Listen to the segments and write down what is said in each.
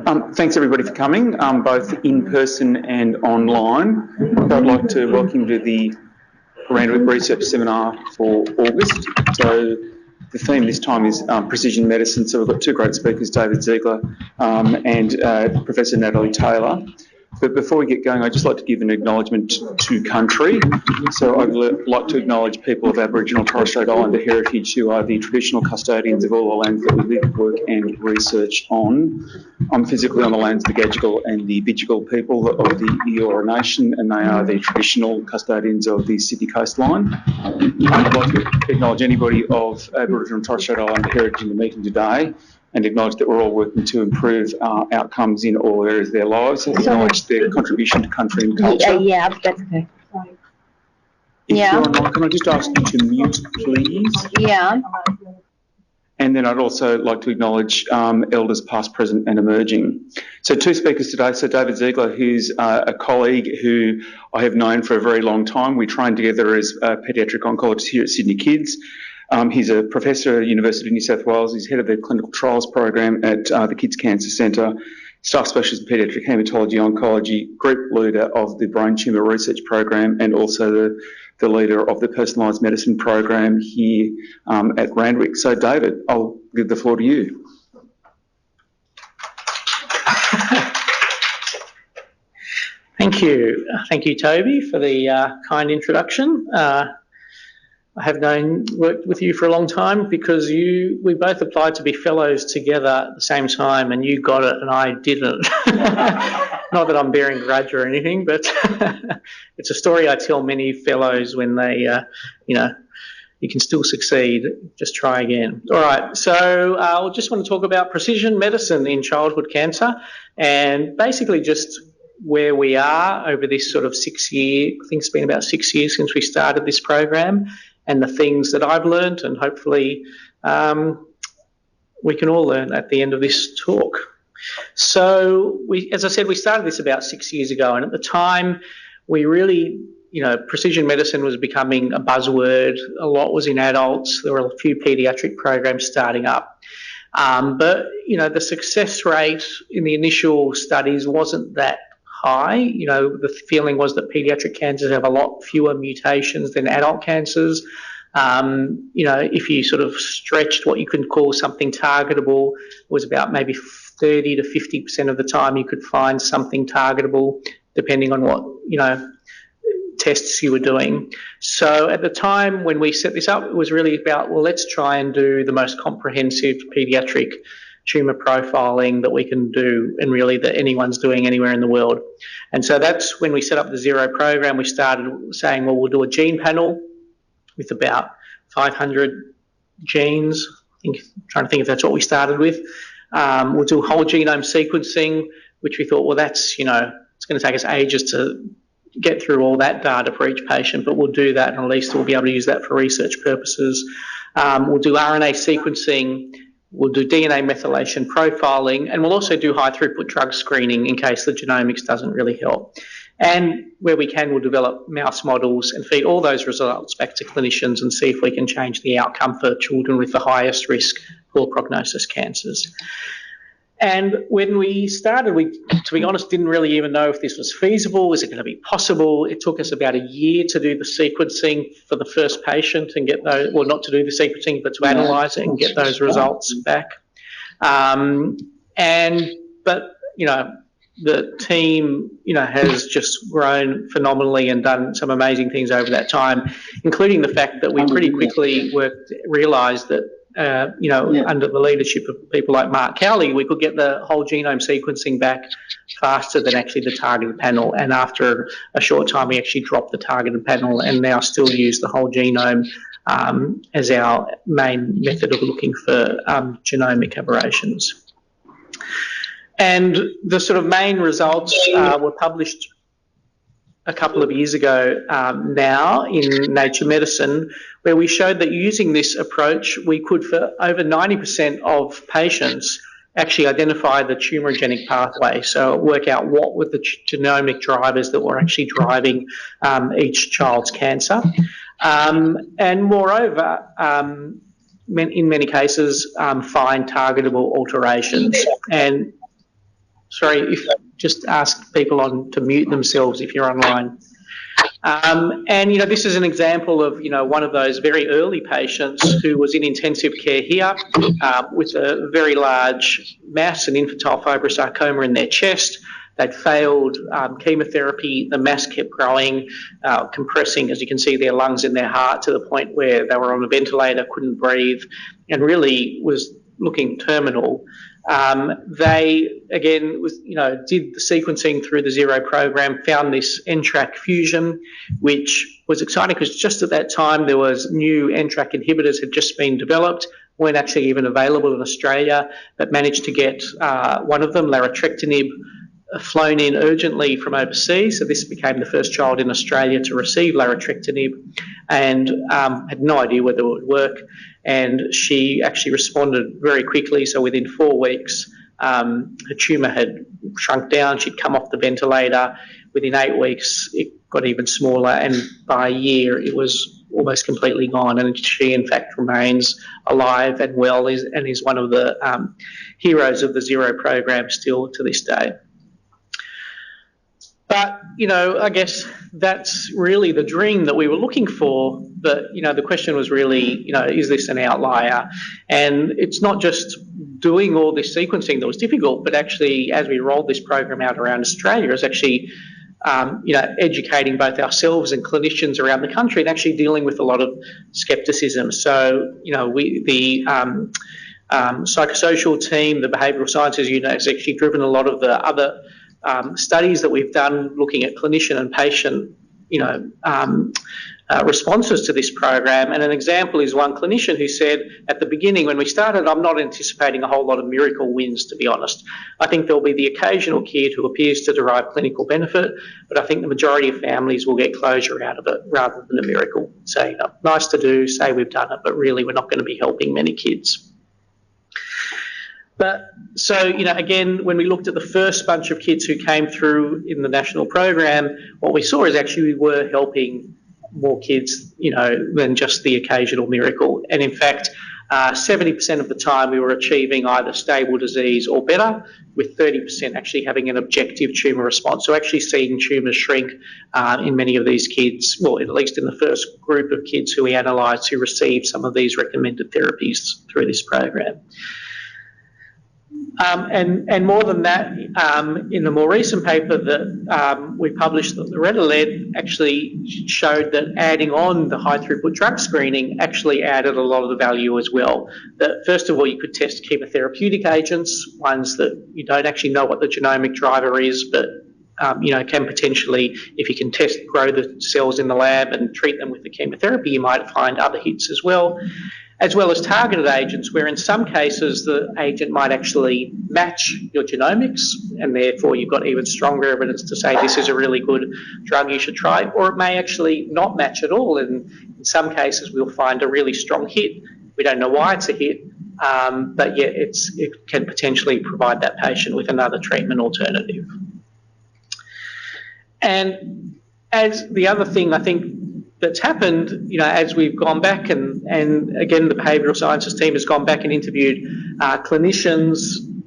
Thanks everybody for coming, both in person and online. I'd like to welcome you to the Randwick Research Seminar for August. So the theme this time is precision medicine. So we've got two great speakers, David Ziegler and Professor Natalie Taylor. But before we get going, I'd just like to give an acknowledgement to country. So I'd like to acknowledge people of Aboriginal Torres Strait Islander heritage who are the traditional custodians of all the lands that we live, work and research on. I'm physically on the lands of the Gadigal and the Bidjigal people of the Eora Nation, and they are the traditional custodians of the Sydney coastline. I'd like to acknowledge anybody of Aboriginal Torres Strait Islander heritage in the meeting today, and acknowledge that we're all working to improve outcomes in all areas of their lives, and acknowledge their contribution to country and culture. Yeah, that's okay. If you're online, can I just ask you to mute, please? Yeah. And then I'd also like to acknowledge elders past, present and emerging. So two speakers today. So David Ziegler, who's a colleague who I have known for a very long time. We trained together as paediatric oncologists here at Sydney Kids. He's a professor at the University of New South Wales. He's head of the clinical trials program at the Kids Cancer Centre, staff specialist in paediatric haematology oncology, group leader of the brain tumour research program, and also the leader of the personalised medicine program here at Randwick. So David, I'll give the floor to you. Thank you. Thank you, Toby, for the kind introduction. I have worked with you for a long time because we both applied to be fellows together at the same time, and you got it and I didn't. Not that I'm bearing a grudge or anything, but it's a story I tell many fellows when they, you can still succeed, just try again. All right, so I just want to talk about precision medicine in childhood cancer, and basically just where we are over this sort of 6 year, I think it's been about 6 years since we started this program, and the things that I've learned, and hopefully we can all learn at the end of this talk. So as I said, we started this about 6 years ago, and at the time we really, precision medicine was becoming a buzzword. A lot was in adults. There were a few paediatric programs starting up. But the success rate in the initial studies wasn't that high. The feeling was that paediatric cancers have a lot fewer mutations than adult cancers. If you sort of stretched what you could call something targetable, it was about maybe 30 to 50% of the time you could find something targetable, depending on what, tests you were doing. So at the time when we set this up, it was really about, well, let's try and do the most comprehensive paediatric tumour profiling that we can do, and really that anyone's doing anywhere in the world. And so that's when we set up the Zero program. We started saying, well, we'll do a gene panel with about 500 genes. Trying to think if that's what we started with. We'll do whole genome sequencing, which we thought, well, that's, it's going to take us ages to get through all that data for each patient, but we'll do that, and at least we'll be able to use that for research purposes. We'll do RNA sequencing. We'll do DNA methylation profiling, and we'll also do high throughput drug screening in case the genomics doesn't really help. And where we can, we'll develop mouse models and feed all those results back to clinicians and see if we can change the outcome for children with the highest risk, poor prognosis cancers. And when we started, we, to be honest, didn't really even know if this was feasible. Was it going to be possible? It took us about a year to do the sequencing for the first patient and get those, well, not to do the sequencing, but to analyse it and get those results back. But the team, has just grown phenomenally and done some amazing things over that time, including the fact that we pretty quickly realised that under the leadership of people like Mark Cowley, we could get the whole genome sequencing back faster than actually the targeted panel. And after a short time, we actually dropped the targeted panel and now still use the whole genome as our main method of looking for genomic aberrations. And the sort of main results were published a couple of years ago now in Nature Medicine, where we showed that using this approach, we could, for over 90% of patients, actually identify the tumorigenic pathway. So work out what were the genomic drivers that were actually driving each child's cancer. And moreover, in many cases, find targetable alterations. And Sorry, if just ask people on to mute themselves if you're online. And, this is an example of, one of those very early patients who was in intensive care here with a very large mass, an infantile fibrosarcoma in their chest. They'd failed chemotherapy. The mass kept growing, compressing, as you can see, their lungs and their heart to the point where they were on a ventilator, couldn't breathe, and really was looking terminal. They, again, did the sequencing through the Zero program, found this NTRK fusion, which was exciting because just at that time there was new NTRK inhibitors had just been developed, weren't actually even available in Australia, but managed to get one of them, larotrectinib, flown in urgently from overseas. So this became the first child in Australia to receive larotrectinib, and had no idea whether it would work. And she actually responded very quickly. So within 4 weeks, her tumour had shrunk down. She'd come off the ventilator. Within 8 weeks, it got even smaller. And by a year, it was almost completely gone. And she, in fact, remains alive and well and is one of the heroes of the Zero program still to this day. But, I guess that's really the dream that we were looking for. But, the question was really, is this an outlier? And it's not just doing all this sequencing that was difficult, but actually, as we rolled this program out around Australia, is actually, educating both ourselves and clinicians around the country and actually dealing with a lot of scepticism. So, the psychosocial team, the behavioural sciences unit, has actually driven a lot of the other studies that we've done looking at clinician and patient, responses to this program. And an example is one clinician who said at the beginning when we started, I'm not anticipating a whole lot of miracle wins, to be honest. I think there'll be the occasional kid who appears to derive clinical benefit, but I think the majority of families will get closure out of it rather than a miracle. So, nice to do, say we've done it, but really we're not going to be helping many kids. But so, again, when we looked at the first bunch of kids who came through in the national program, what we saw is actually we were helping more kids, than just the occasional miracle. And in fact, 70% of the time we were achieving either stable disease or better, with 30% actually having an objective tumour response. So actually seeing tumours shrink in many of these kids, well, at least in the first group of kids who we analysed who received some of these recommended therapies through this program. And more than that, in the more recent paper that we published, that Loretta led, actually showed that adding on the high throughput drug screening actually added a lot of the value as well. That first of all, you could test chemotherapeutic agents, ones that you don't actually know what the genomic driver is, but can potentially, if you can grow the cells in the lab and treat them with the chemotherapy, you might find other hits as well as targeted agents, where in some cases the agent might actually match your genomics, and therefore you've got even stronger evidence to say this is a really good drug you should try, or it may actually not match at all, and in some cases we'll find a really strong hit. We don't know why it's a hit, but yet it can potentially provide that patient with another treatment alternative. And as the other thing I think that's happened, as we've gone back and again the behavioural sciences team has gone back and interviewed clinicians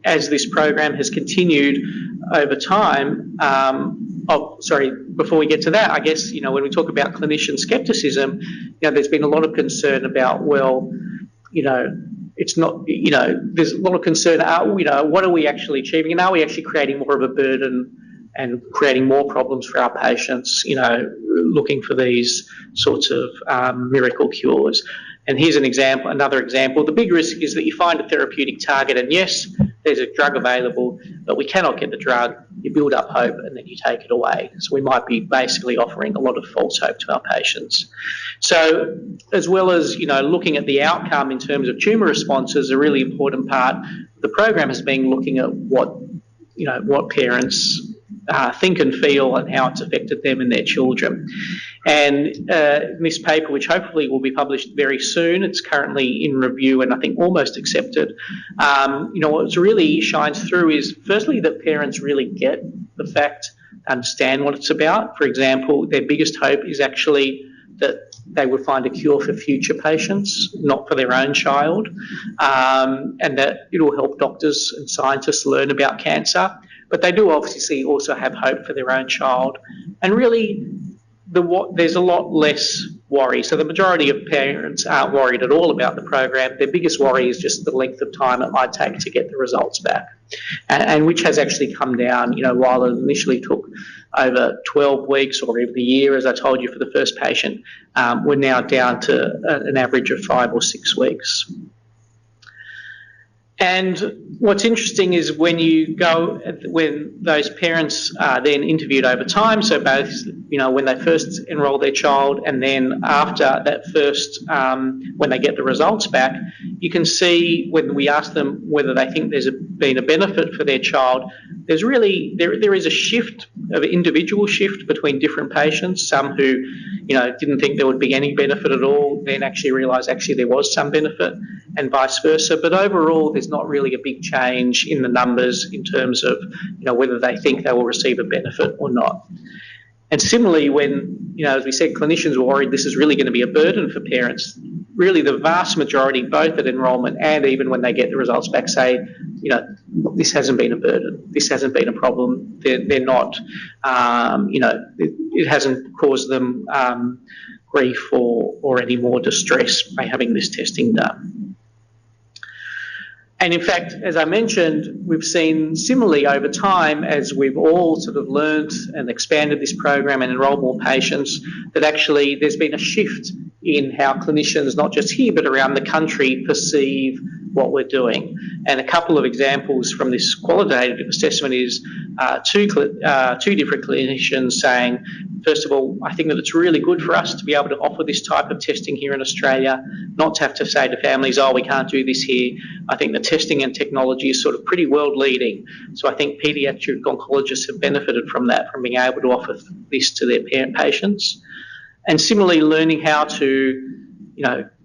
as this program has continued over time. Before we get to that, I guess, when we talk about clinician scepticism, there's been a lot of concern about, it's not, there's a lot of concern, what are we actually achieving, and are we actually creating more of a burden and creating more problems for our patients, looking for these sorts of miracle cures. And here's another example. The big risk is that you find a therapeutic target and yes, there's a drug available, but we cannot get the drug. You build up hope and then you take it away. So we might be basically offering a lot of false hope to our patients. So as well as, looking at the outcome in terms of tumour responses, a really important part of the program has been looking at what parents think and feel and how it's affected them and their children. And in this paper, which hopefully will be published very soon, it's currently in review and I think almost accepted, what really shines through is firstly that parents really get the fact, understand what it's about. For example, their biggest hope is actually that they would find a cure for future patients, not for their own child, and that it will help doctors and scientists learn about cancer. but they do obviously also have hope for their own child. And really, there's a lot less worry. So the majority of parents aren't worried at all about the program. Their biggest worry is just the length of time it might take to get the results back, and which has actually come down. While it initially took over 12 weeks or even a year, as I told you, for the first patient, we're now down to an average of 5 or 6 weeks. And what's interesting is when those parents are then interviewed over time, so both, when they first enrol their child and then after that first, when they get the results back, you can see when we ask them whether they think there's been a benefit for their child, there is a shift, an individual shift between different patients. Some who, didn't think there would be any benefit at all, then actually realise there was some benefit, and vice versa. But overall, there's not really a big change in the numbers in terms of, whether they think they will receive a benefit or not. And similarly, when, as we said, clinicians were worried this is really going to be a burden for parents, really the vast majority, both at enrolment and even when they get the results back, say, this hasn't been a burden, this hasn't been a problem, they're not, it hasn't caused them grief or any more distress by having this testing done. And in fact, as I mentioned, we've seen similarly over time, as we've all sort of learned and expanded this program and enrolled more patients, that actually there's been a shift in how clinicians, not just here but around the country, perceive what we're doing. And a couple of examples from this qualitative assessment is two different clinicians saying, first of all, I think that it's really good for us to be able to offer this type of testing here in Australia, not to have to say to families, oh, we can't do this here. I think the testing and technology is sort of pretty world leading. So I think paediatric oncologists have benefited from that, from being able to offer this to their patients. And similarly, learning how to,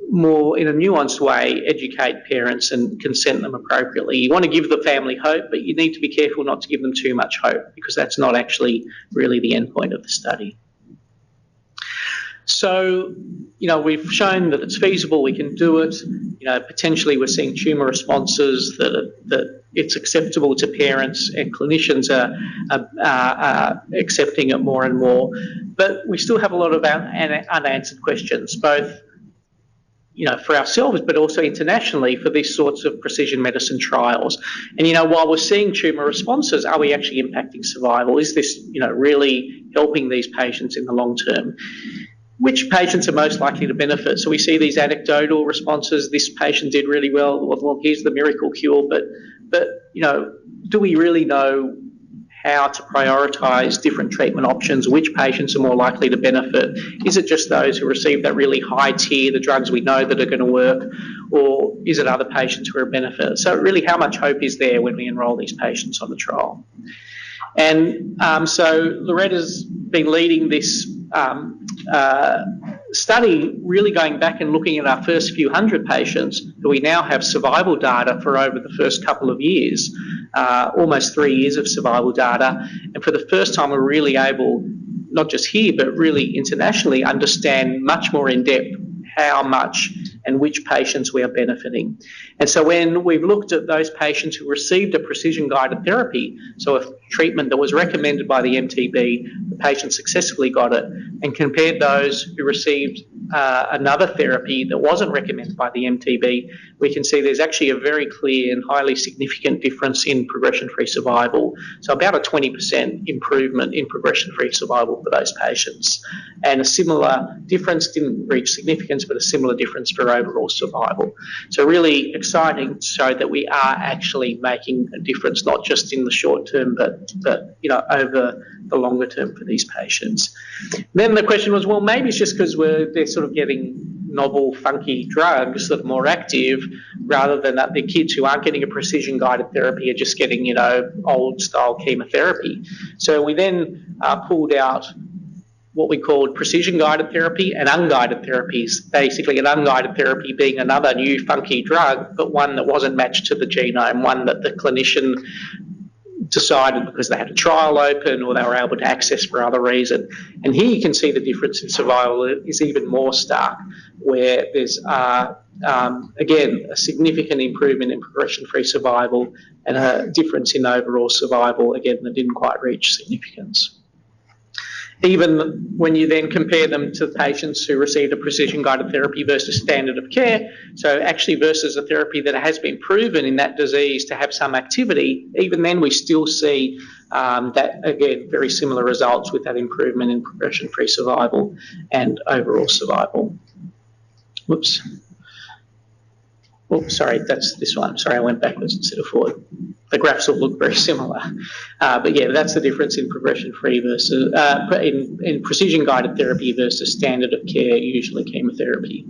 more in a nuanced way, educate parents and consent them appropriately. You want to give the family hope, but you need to be careful not to give them too much hope, because that's not actually really the end point of the study. So, we've shown that it's feasible, we can do it. Potentially we're seeing tumour responses that it's acceptable to parents, and clinicians are accepting it more and more. But we still have a lot of unanswered questions, both for ourselves, but also internationally for these sorts of precision medicine trials. And, while we're seeing tumour responses, are we actually impacting survival? Is this, really helping these patients in the long term? Which patients are most likely to benefit? So we see these anecdotal responses. This patient did really well. Well, here's the miracle cure. But do we really know how to prioritise different treatment options? Which patients are more likely to benefit? Is it just those who receive that really high tier, the drugs we know that are going to work, or is it other patients who are a benefit? So really, how much hope is there when we enrol these patients on the trial? And so Loretta's been leading this study, really going back and looking at our first few hundred patients who we now have survival data for over the first couple of years, almost 3 years of survival data. And for the first time, we're really able, not just here, but really internationally, understand much more in depth how much and which patients we are benefiting. And so when we've looked at those patients who received a precision-guided therapy, so a treatment that was recommended by the MTB, the patient successfully got it, and compared those who received another therapy that wasn't recommended by the MTB, we can see there's actually a very clear and highly significant difference in progression-free survival. So about a 20% improvement in progression-free survival for those patients. And a similar difference, didn't reach significance, but a similar difference for overall survival. So really exciting to show that we are actually making a difference, not just in the short term, but over the longer term for these patients. Then the question was, well, maybe it's just because they're sort of getting novel, funky drugs that are more active, rather than that the kids who aren't getting a precision-guided therapy are just getting, old-style chemotherapy. So we then pulled out what we called precision-guided therapy and unguided therapies. Basically, an unguided therapy being another new funky drug, but one that wasn't matched to the genome, one that the clinician decided because they had a trial open or they were able to access for other reason. And here you can see the difference in survival is even more stark, where there's again, a significant improvement in progression-free survival and a difference in overall survival, again, that didn't quite reach significance. Even when you then compare them to patients who received a precision-guided therapy versus standard of care, so actually versus a therapy that has been proven in that disease to have some activity, even then we still see that, again, very similar results with that improvement in progression-free survival and overall survival. Whoops. Oh, sorry, that's this one. Sorry, I went backwards instead of forward. The graphs will look very similar. But yeah, that's the difference in progression-free versus, in precision-guided therapy versus standard of care, usually chemotherapy.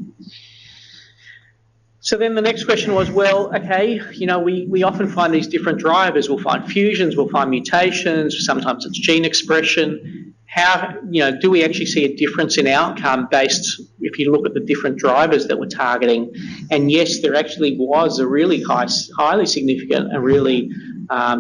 So then the next question was, well, okay, you know, we often find these different drivers. We'll find fusions, we'll find mutations, sometimes it's gene expression. How, you know, do we actually see a difference in outcome based, if you look at the different drivers that we're targeting? And yes, there actually was a really highly significant and really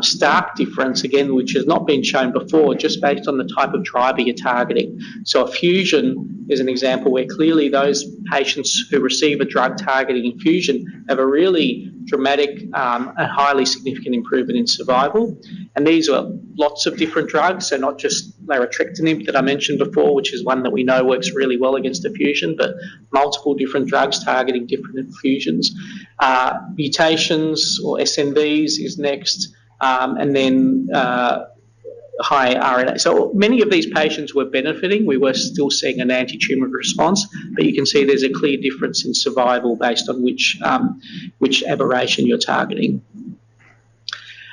stark difference, again, which has not been shown before, just based on the type of driver you're targeting. So a fusion is an example where clearly those patients who receive a drug targeting infusion have a really dramatic and highly significant improvement in survival. And these are lots of different drugs, so not just larotrectinib that I mentioned before, which is one that we know works really well against a fusion, but multiple different drugs targeting different infusions. Mutations or SNVs is next, and then high RNA. So many of these patients were benefiting. We were still seeing an anti-tumour response, but you can see there's a clear difference in survival based on which aberration you're targeting.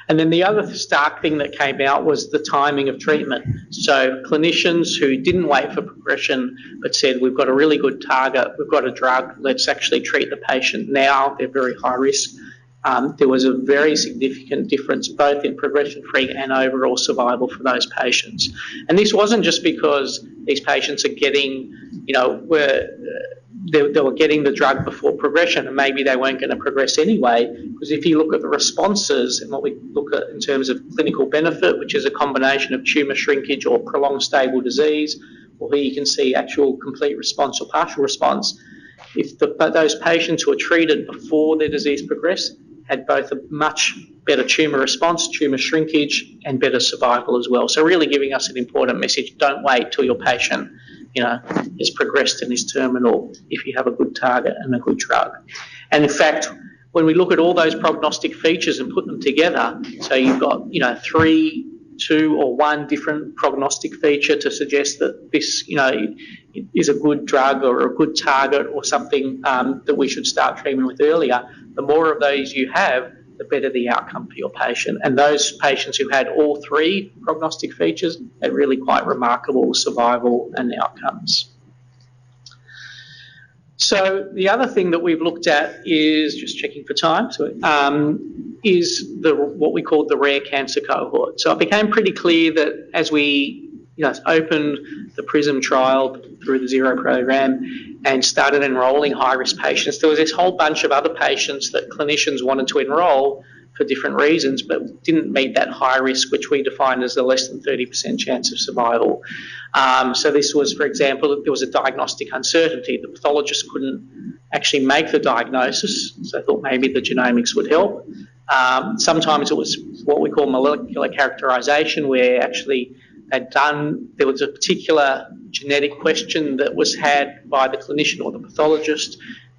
And then the other stark thing that came out was the timing of treatment. So clinicians who didn't wait for progression but said, we've got a really good target, we've got a drug, let's actually treat the patient now, they're very high risk. There was a very significant difference both in progression-free and overall survival for those patients. And this wasn't just because these patients are getting, you know, they were getting the drug before progression and maybe they weren't going to progress anyway, because if you look at the responses and what we look at in terms of clinical benefit, which is a combination of tumour shrinkage or prolonged stable disease, or here you can see actual complete response or partial response, if those patients who were treated before their disease progressed had both a much better tumour response, tumour shrinkage, and better survival as well. So really giving us an important message: don't wait till your patient, you know, is progressed and is terminal if you have a good target and a good drug. And in fact, when we look at all those prognostic features and put them together, so you've got, you know, 3, 2 or 1 different prognostic feature to suggest that this, you know, is a good drug or a good target or something that we should start treatment with earlier, the more of those you have, the better the outcome for your patient. And those patients who had all 3 prognostic features had really quite remarkable survival and outcomes. So the other thing that we've looked at is, just checking for time, is what we call the rare cancer cohort. So it became pretty clear that as we, you know, opened the PRISM trial through the Zero program and started enrolling high-risk patients, there was this whole bunch of other patients that clinicians wanted to enrol for different reasons, but didn't meet that high risk, which we defined as a less than 30% chance of survival. So this was, for example, there was a diagnostic uncertainty. The pathologist couldn't actually make the diagnosis, so they thought maybe the genomics would help. Sometimes it was what we call molecular characterization, where actually there was a particular genetic question that was had by the clinician or the pathologist,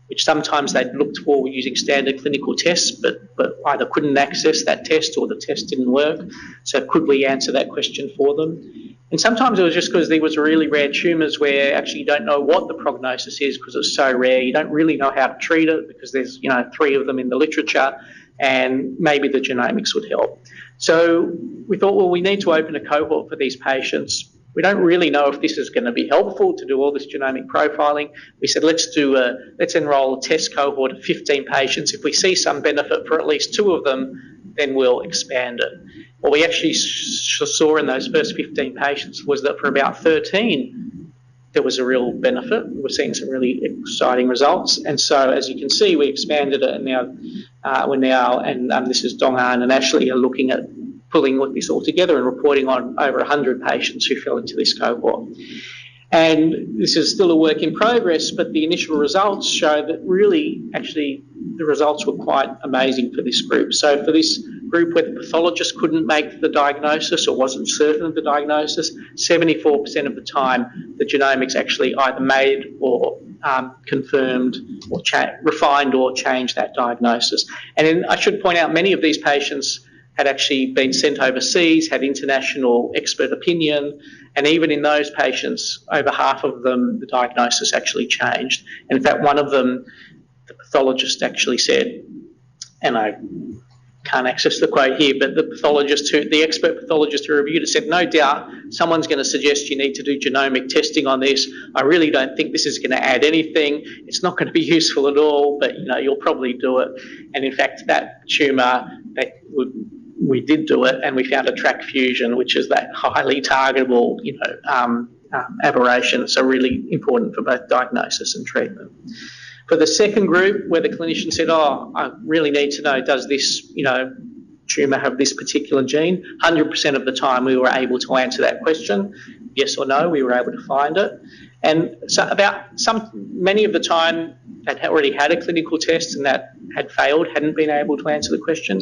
which sometimes they'd looked for using standard clinical tests, but either couldn't access that test or the test didn't work. So could we answer that question for them? And sometimes it was just because there was really rare tumours where actually you don't know what the prognosis is because it's so rare. You don't really know how to treat it because there's, you know, 3 of them in the literature, and maybe the genomics would help. So we thought, well, we need to open a cohort for these patients. We don't really know if this is going to be helpful to do all this genomic profiling. We said, let's enrol a test cohort of 15 patients. If we see some benefit for at least 2 of them, then we'll expand it. What we actually saw in those first 15 patients was that for about 13, there was a real benefit. We're seeing some really exciting results. And so, as you can see, we expanded it, and now this is Dong An and Ashley are looking at pulling this all together and reporting on over 100 patients who fell into this cohort. And this is still a work in progress, but the initial results show that really, actually, the results were quite amazing for this group. So for this group where the pathologist couldn't make the diagnosis or wasn't certain of the diagnosis, 74% of the time the genomics actually either made or confirmed or refined or changed that diagnosis. And then I should point out many of these patients had actually been sent overseas, had international expert opinion, and even in those patients, over half of them, the diagnosis actually changed. And in fact, one of them, the pathologist actually said, and I can't access the quote here, but the expert pathologist who reviewed it said, no doubt someone's going to suggest you need to do genomic testing on this. I really don't think this is going to add anything. It's not going to be useful at all, but you'll probably do it. And in fact, that tumour, we did do it, and we found a track fusion, which is that highly targetable, aberration. So really important for both diagnosis and treatment. For the second group, where the clinician said, I really need to know, does this, tumour have this particular gene? 100% of the time we were able to answer that question. Yes or no, we were able to find it. And so many of the time they'd already had a clinical test and that had failed, hadn't been able to answer the question.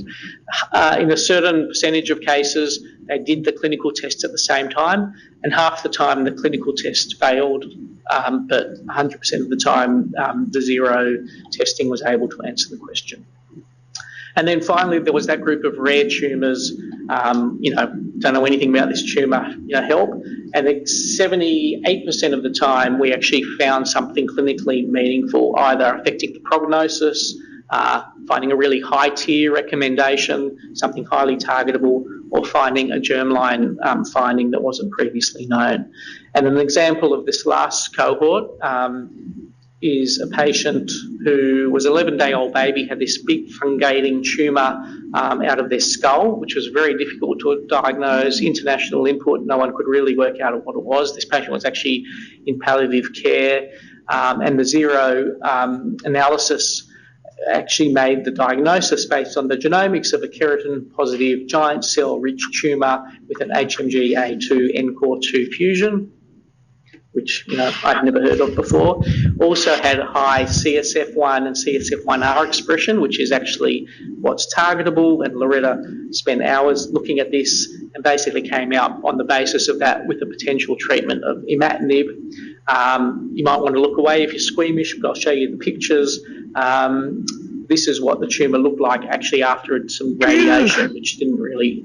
In a certain percentage of cases, they did the clinical test at the same time, and half the time the clinical test failed, but 100% of the time the zero testing was able to answer the question. And then finally, there was that group of rare tumours, don't know anything about this tumour, help. And then 78% of the time, we actually found something clinically meaningful, either affecting the prognosis, finding a really high tier recommendation, something highly targetable, or finding a germline finding that wasn't previously known. And an example of this last cohort is a patient who was an 11-day-old baby, had this big fungating tumour out of their skull, which was very difficult to diagnose. International input, no one could really work out what it was. This patient was actually in palliative care, and the zero analysis actually made the diagnosis based on the genomics of a keratin-positive giant cell-rich tumour with an HMG-A2 NCOR2 fusion, which I'd never heard of before. Also had a high CSF1 and CSF1R expression, which is actually what's targetable, and Loretta spent hours looking at this and basically came out on the basis of that with a potential treatment of imatinib. You might want to look away if you're squeamish, but I'll show you the pictures. This is what the tumour looked like actually after some radiation, which didn't really...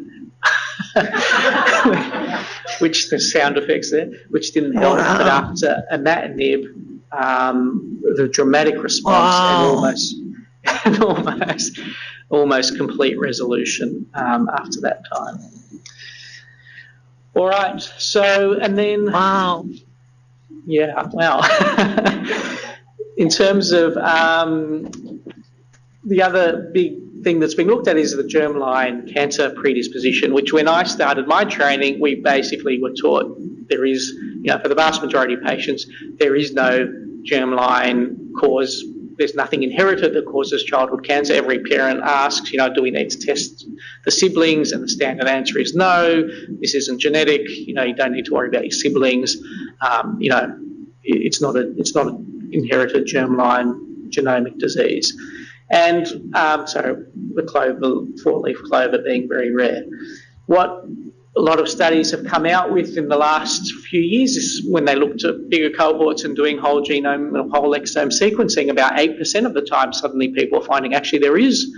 which the sound effects there, which didn't help, but after imatinib, the dramatic response and almost complete resolution after that time. All right, so and then in terms of the other big thing that's been looked at is the germline cancer predisposition, which when I started my training, we basically were taught there is, for the vast majority of patients, there is no germline cause. There's nothing inherited that causes childhood cancer. Every parent asks, do we need to test the siblings? And the standard answer is no, this isn't genetic. You don't need to worry about your siblings. It's not an inherited germline genomic disease. And so the four-leaf clover being very rare. What a lot of studies have come out with in the last few years is when they looked at bigger cohorts and doing whole genome and whole exome sequencing, about 8% of the time suddenly people are finding actually there is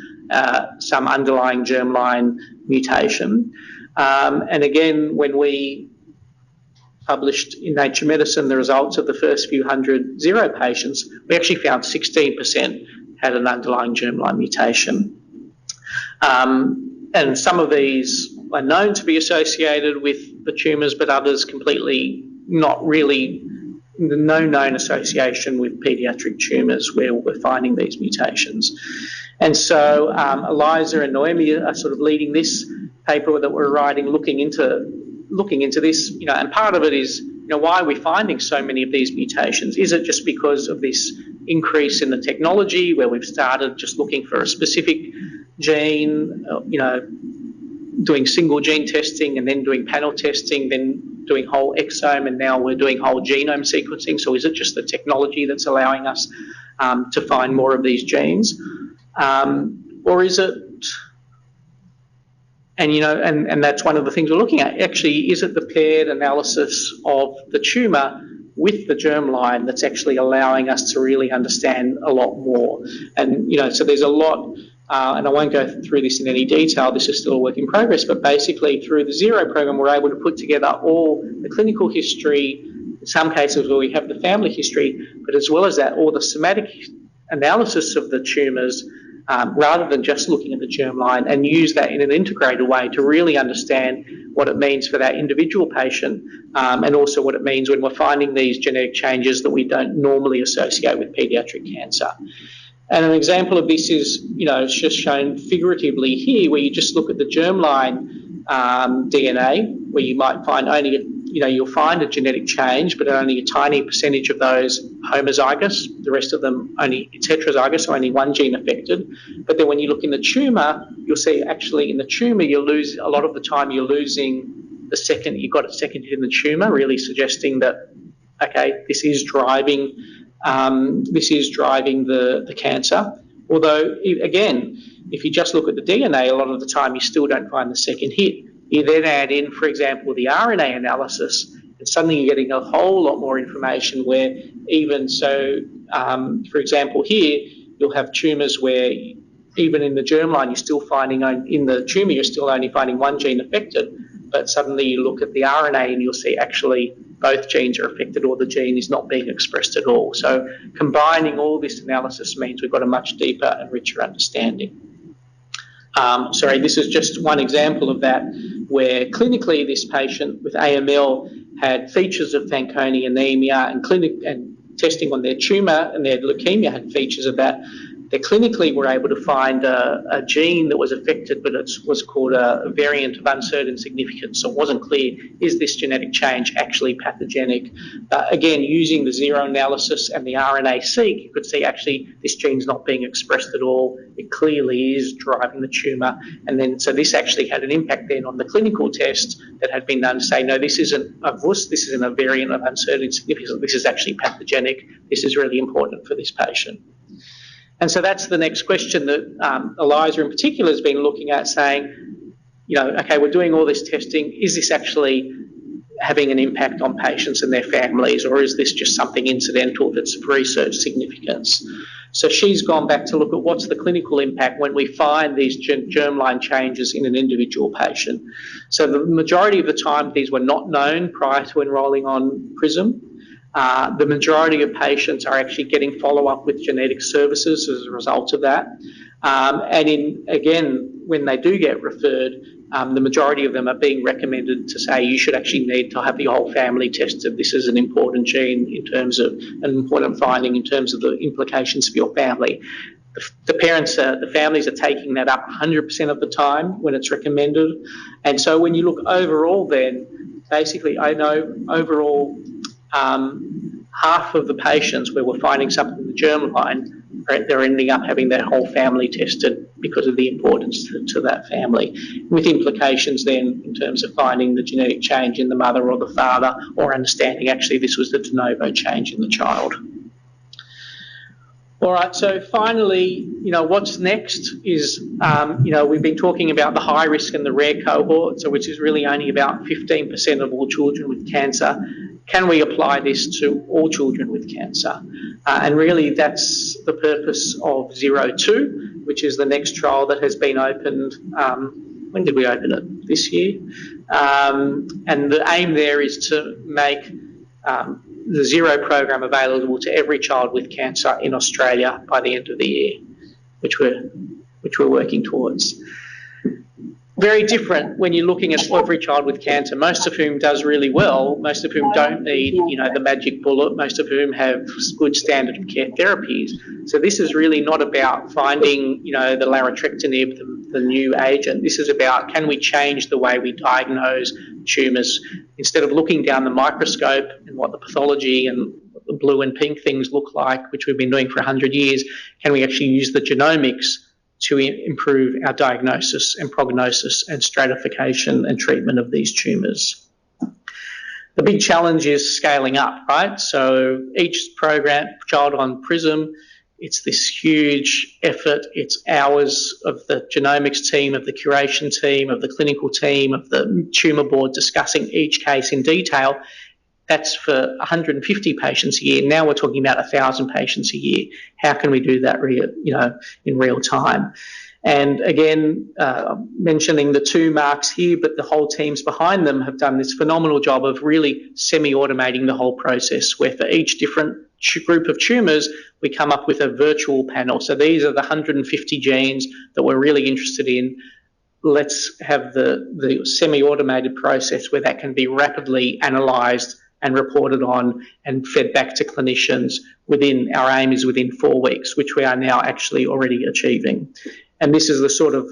some underlying germline mutation. And again, when we published in Nature Medicine the results of the first few hundred zero patients, we actually found 16% had an underlying germline mutation. And some of these are known to be associated with the tumours, but others completely not really, no known association with paediatric tumours where we're finding these mutations. And so Eliza and Noemi are sort of leading this paper that we're writing, looking into this, and part of it is, why are we finding so many of these mutations? Is it just because of this increase in the technology where we've started just looking for a specific gene, doing single gene testing and then doing panel testing, then doing whole exome, and now we're doing whole genome sequencing. So is it just the technology that's allowing us to find more of these genes? Or is it, and that's one of the things we're looking at. Actually, is it the paired analysis of the tumour with the germline that's actually allowing us to really understand a lot more? And, so there's a lot, and I won't go through this in any detail, this is still a work in progress, but basically through the Zero program, we're able to put together all the clinical history, in some cases where we have the family history, but as well as that, all the somatic analysis of the tumours, rather than just looking at the germline, and use that in an integrated way to really understand what it means for that individual patient, and also what it means when we're finding these genetic changes that we don't normally associate with paediatric cancer. And an example of this is, it's just shown figuratively here, where you just look at the germline DNA, where you might find only, you'll find a genetic change, but only a tiny percentage of those homozygous. The rest of them only it's heterozygous, so only one gene affected. But then when you look in the tumour, you'll see actually in the tumour a lot of the time you're losing you've got a second hit in the tumour, really suggesting that, okay, this is driving the cancer. Although, again, if you just look at the DNA, a lot of the time you still don't find the second hit. You then add in, for example, the RNA analysis, and suddenly you're getting a whole lot more information where even so, for example, here, you'll have tumours where even in the germline, you're still finding, in the tumour, you're still only finding one gene affected, but suddenly you look at the RNA and you'll see actually both genes are affected or the gene is not being expressed at all. So combining all this analysis means we've got a much deeper and richer understanding. This is just one example of that, where clinically this patient with AML had features of Fanconi anemia, and testing on their tumour and their leukemia had features of that. They clinically were able to find a gene that was affected, but it was called a variant of uncertain significance. So it wasn't clear, is this genetic change actually pathogenic? Again, using the Zero analysis and the RNA-seq, you could see actually this gene's not being expressed at all. It clearly is driving the tumour. And then, so this actually had an impact then on the clinical test that had been done to say, no, this isn't a VUS, this isn't a variant of uncertain significance, this is actually pathogenic. This is really important for this patient. And so that's the next question that Eliza in particular has been looking at, saying, okay, we're doing all this testing. Is this actually having an impact on patients and their families, or is this just something incidental that's of research significance? So she's gone back to look at what's the clinical impact when we find these germline changes in an individual patient. So the majority of the time, these were not known prior to enrolling on PRISM. The majority of patients are actually getting follow-up with genetic services as a result of that. Again, when they do get referred, the majority of them are being recommended to say you should actually need to have your whole family tested. This is an important gene in terms of an important finding in terms of the implications for your family. The families are taking that up 100% of the time when it's recommended. And so when you look overall then, basically I know overall half of the patients where we're finding something in the germline, they're ending up having their whole family tested because of the importance to that family, with implications then in terms of finding the genetic change in the mother or the father, or understanding actually this was the de novo change in the child. All right, so finally, what's next is, we've been talking about the high risk and the rare cohort, so which is really only about 15% of all children with cancer. Can we apply this to all children with cancer? And really that's the purpose of 02, which is the next trial that has been opened. When did we open it? This year. And the aim there is to make the 0 program available to every child with cancer in Australia by the end of the year, which we're working towards. Very different when you're looking at every child with cancer, most of whom does really well, most of whom don't need, the magic bullet, most of whom have good standard of care therapies. So this is really not about finding, the larotrectinib, the new agent. This is about, can we change the way we diagnose tumours? Instead of looking down the microscope and what the pathology and the blue and pink things look like, which we've been doing for 100 years, can we actually use the genomics to improve our diagnosis and prognosis and stratification and treatment of these tumours? The big challenge is scaling up, right? So each child on PRISM, it's this huge effort. It's hours of the genomics team, of the curation team, of the clinical team, of the tumour board discussing each case in detail. That's for 150 patients a year. Now we're talking about 1,000 patients a year. How can we do that in real time? And again, mentioning the two marks here, but the whole teams behind them have done this phenomenal job of really semi-automating the whole process, where for each different group of tumours, we come up with a virtual panel. So these are the 150 genes that we're really interested in. Let's have the semi-automated process where that can be rapidly analysed and reported on and fed back to clinicians our aim is within 4 weeks, which we are now actually already achieving. And this is the sort of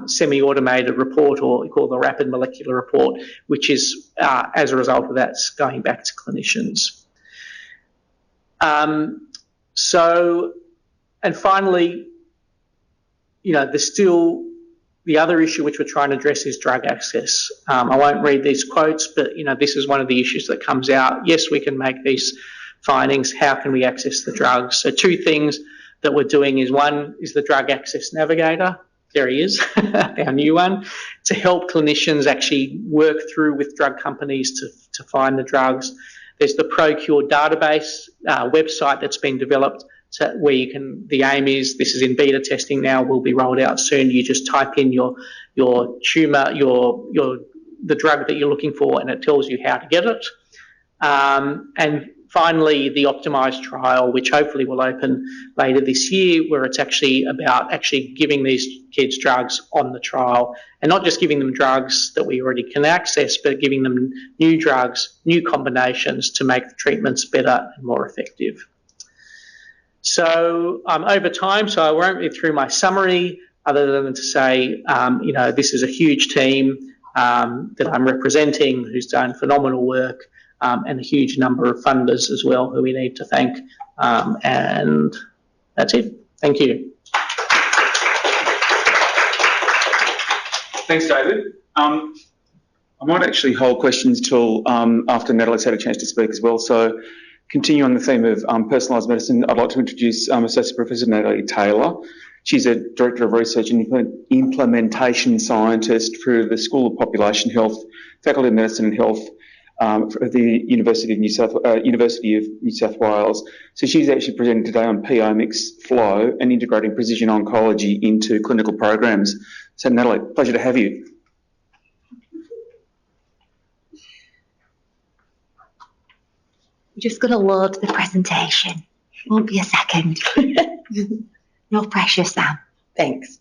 semi-automated report, or we call the rapid molecular report, which is, as a result of that, going back to clinicians. And finally, there's still the other issue which we're trying to address is drug access. I won't read these quotes, but this is one of the issues that comes out. Yes, we can make these findings. How can we access the drugs? So 2 things that we're doing is, one is the Drug Access Navigator. There he is, our new one, to help clinicians actually work through with drug companies to find the drugs. There's the ProCure database website that's been developed where the aim is, this is in beta testing now, will be rolled out soon. You just type in your tumour, the drug that you're looking for, and it tells you how to get it. And finally, the optimised trial, which hopefully will open later this year, where it's actually about giving these kids drugs on the trial, and not just giving them drugs that we already can access, but giving them new drugs, new combinations to make the treatments better and more effective. So over time, so I won't read through my summary other than to say, this is a huge team that I'm representing who's done phenomenal work, and a huge number of funders as well who we need to thank. And that's it. Thank you. Thanks, David. I might actually hold questions till after Natalie's had a chance to speak as well. So continue on the theme of personalised medicine, I'd like to introduce Associate Professor Natalie Taylor. She's a Director of Research and Implementation Scientist for the School of Population Health, Faculty of Medicine and Health for the University of New South Wales. So she's actually presenting today on P-omics flow and integrating precision oncology into clinical programs. So Natalie, pleasure to have you. I'm just going to load the presentation. It won't be a second. No pressure, Sam. Thanks.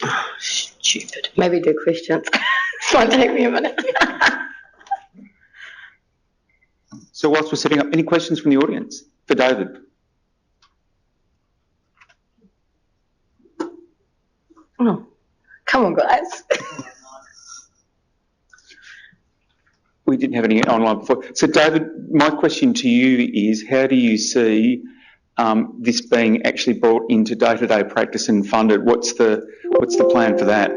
Oh, stupid. Maybe do questions. This might take me a minute. So whilst we're setting up, any questions from the audience for David? Oh, come on, guys. We didn't have any online before. So David, my question to you is, how do you see this being actually brought into day-to-day practice and funded? What's the plan for that?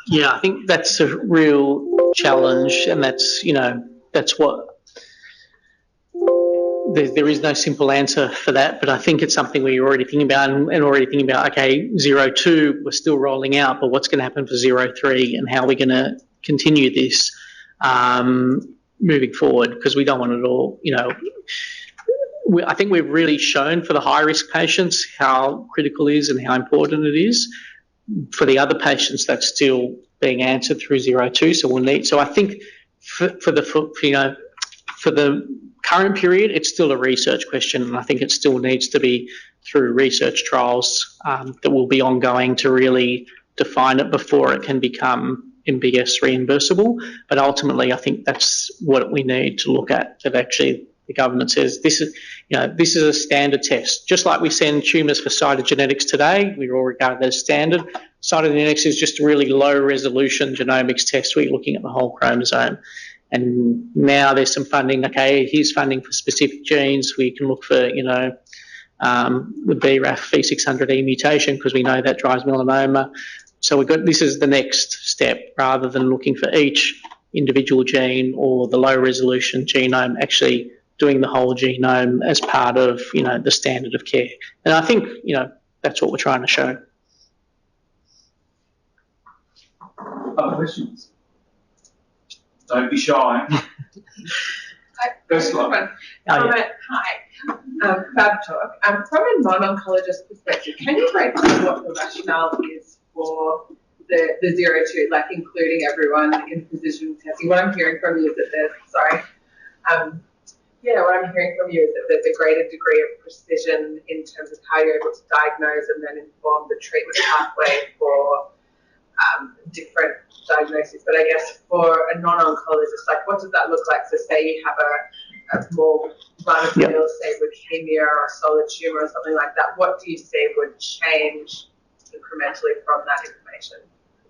Yeah, I think that's a real challenge, and that's what. There is no simple answer for that, but I think it's something we're already thinking about, and already thinking about, okay, 02, we're still rolling out, but what's going to happen for 03, and how are we going to continue this moving forward, because we don't want it all, I think we've really shown for the high-risk patients how critical it is and how important it is. For the other patients, that's still being answered through 02, so I think for the current period, it's still a research question, and I think it still needs to be through research trials that will be ongoing to really define it before it can become MBS reimbursable. But ultimately, I think that's what we need to look at, that actually the government says this is a standard test. Just like we send tumours for cytogenetics today, we all regard it as standard. Cytogenetics is just a really low-resolution genomics test where you're looking at the whole chromosome. And now there's some funding. Okay, here's funding for specific genes. We can look for, the BRAF V600E mutation because we know that drives melanoma. So this is the next step, rather than looking for each individual gene or the low-resolution genome, actually doing the whole genome as part of, the standard of care. And I think, that's what we're trying to show. Other questions? Don't be shy. First one. Hi, Fab Talk. From a non-oncologist perspective, can you break down what the rationale is for the 0-2, like including everyone in precision testing? What I'm hearing from you is that what I'm hearing from you is that there's a greater degree of precision in terms of how you're able to diagnose and then inform the treatment pathway for different diagnoses. But I guess for a non-oncologist, like what does that look like? So say you have a more run-of-the-mill, say leukemia or a solid tumour or something like that, what do you say would change incrementally from that information?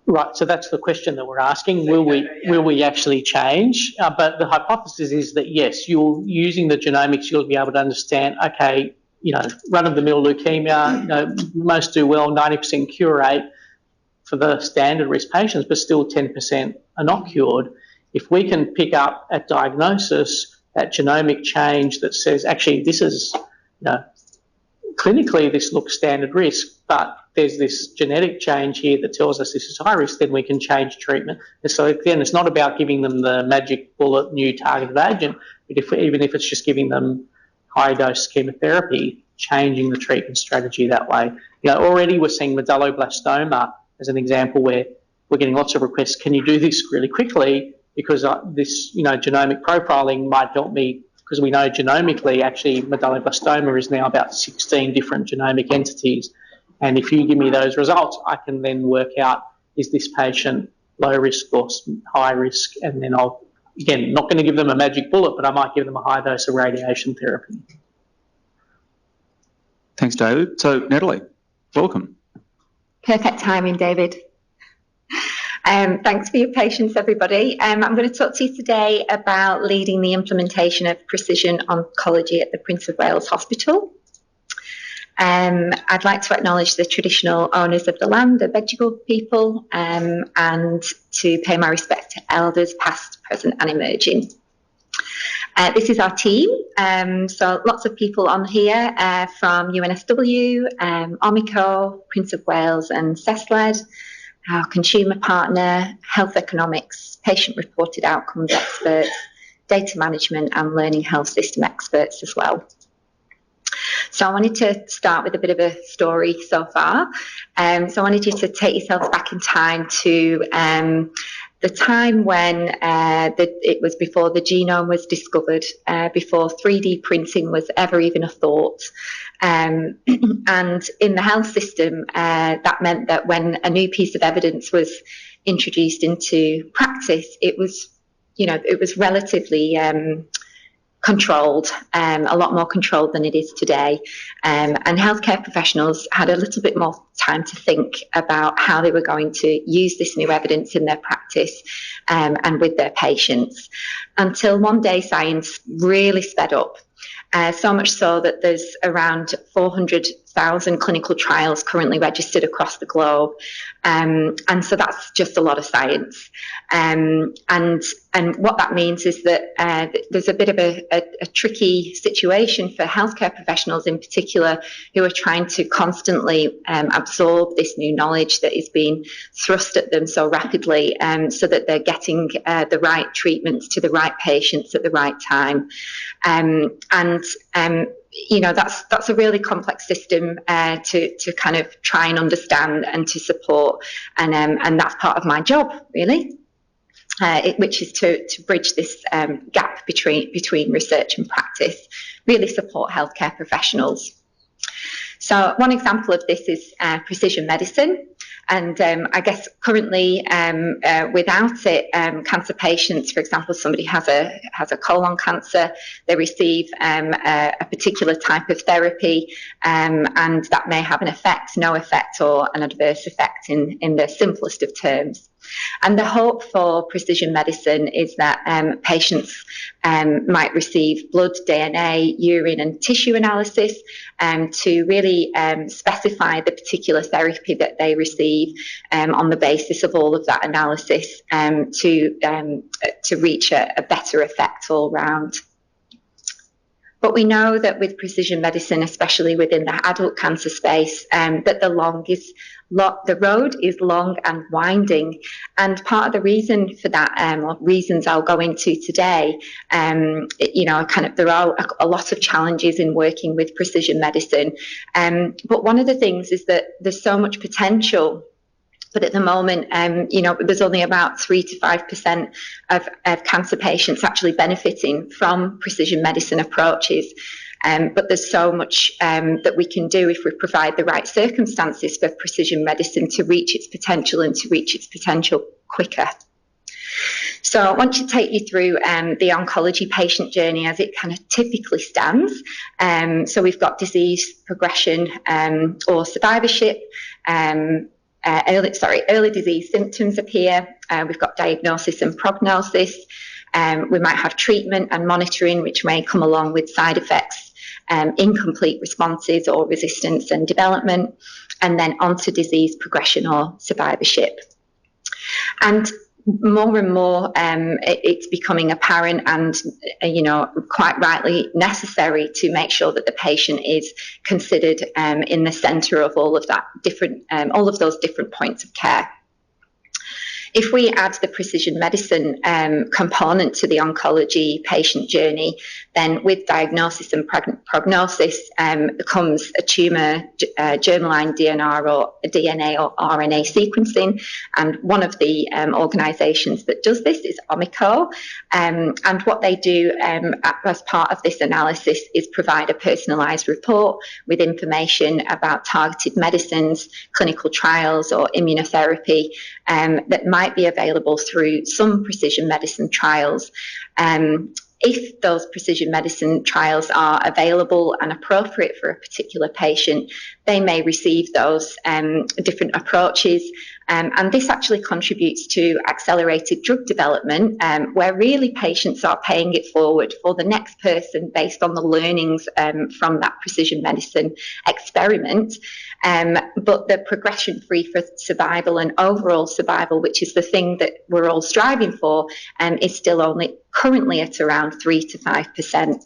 Right, so that's the question that we're asking. Will we actually change? But the hypothesis is that yes, using the genomics, you'll be able to understand, okay, run-of-the-mill leukemia, most do well, 90% cure rate for the standard risk patients, but still 10% are not cured. If we can pick up at diagnosis that genomic change that says, actually, this is, clinically this looks standard risk, but there's this genetic change here that tells us this is high risk, then we can change treatment. And so again, it's not about giving them the magic bullet new targeted agent, but even if it's just giving them high dose chemotherapy, changing the treatment strategy that way. Already we're seeing medulloblastoma as an example where we're getting lots of requests, can you do this really quickly? Because this, genomic profiling might help me, because we know genomically actually medulloblastoma is now about 16 different genomic entities. And if you give me those results, I can then work out, is this patient low risk or high risk? And then I'll, again, not going to give them a magic bullet, but I might give them a high dose of radiation therapy. Thanks, David. So, Natalie, welcome. Perfect timing, David. Thanks for your patience, everybody. I'm going to talk to you today about leading the implementation of precision oncology at the Prince of Wales Hospital. I'd like to acknowledge the traditional owners of the land, the Bejigal people, and to pay my respect to elders past, present and emerging. This is our team, so lots of people on here from UNSW, Omico, Prince of Wales and CESLED, our consumer partner, health economics, patient-reported outcomes experts, data management and learning health system experts as well. So I wanted to start with a bit of a story so far. So I wanted you to take yourselves back in time to the time when it was before the genome was discovered, before 3D printing was ever even a thought. And in the health system, that meant that when a new piece of evidence was introduced into practice, it was relatively controlled, a lot more controlled than it is today. And healthcare professionals had a little bit more time to think about how they were going to use this new evidence in their practice and with their patients, until one day science really sped up. So much so that there's around 400,000 clinical trials currently registered across the globe. And so that's just a lot of science. And what that means is that there's a bit of a tricky situation for healthcare professionals in particular, who are trying to constantly absorb this new knowledge that is being thrust at them so rapidly, so that they're getting the right treatments to the right patients at the right time. That's a really complex system to kind of try and understand and to support, and that's part of my job really, which is to bridge this gap between research and practice, really support healthcare professionals. So one example of this is precision medicine. And I guess currently, without it, cancer patients, for example, somebody has a colon cancer, they receive a particular type of therapy, and that may have an effect, no effect, or an adverse effect in the simplest of terms. And the hope for precision medicine is that patients might receive blood, DNA, urine and tissue analysis to really specify the particular therapy that they receive on the basis of all of that analysis to reach a better effect all round. But we know that with precision medicine, especially within the adult cancer space, that the road is long and winding. And part of the reason for that, or reasons I'll go into today, there are a lot of challenges in working with precision medicine. But one of the things is that there's so much potential. But at the moment, there's only about 3 to 5% of cancer patients actually benefiting from precision medicine approaches. But there's so much that we can do if we provide the right circumstances for precision medicine to reach its potential and to reach its potential quicker. So I want to take you through the oncology patient journey as it kind of typically stands. So we've got disease progression or survivorship. Early disease symptoms appear. We've got diagnosis and prognosis. We might have treatment and monitoring, which may come along with side effects, incomplete responses or resistance and development, and then onto disease progression or survivorship. And more and more, it's becoming apparent and, quite rightly necessary to make sure that the patient is considered in the centre of all of those different points of care. If we add the precision medicine component to the oncology patient journey, then with diagnosis and prognosis comes a tumour, germline DNA or RNA sequencing. And one of the organisations that does this is Omico. And what they do as part of this analysis is provide a personalised report with information about targeted medicines, clinical trials or immunotherapy that might be available through some precision medicine trials. If those precision medicine trials are available and appropriate for a particular patient, they may receive those different approaches. And this actually contributes to accelerated drug development, where really patients are paying it forward for the next person based on the learnings from that precision medicine experiment. But the progression-free for survival and overall survival, which is the thing that we're all striving for, is still only currently at around 3 to 5%.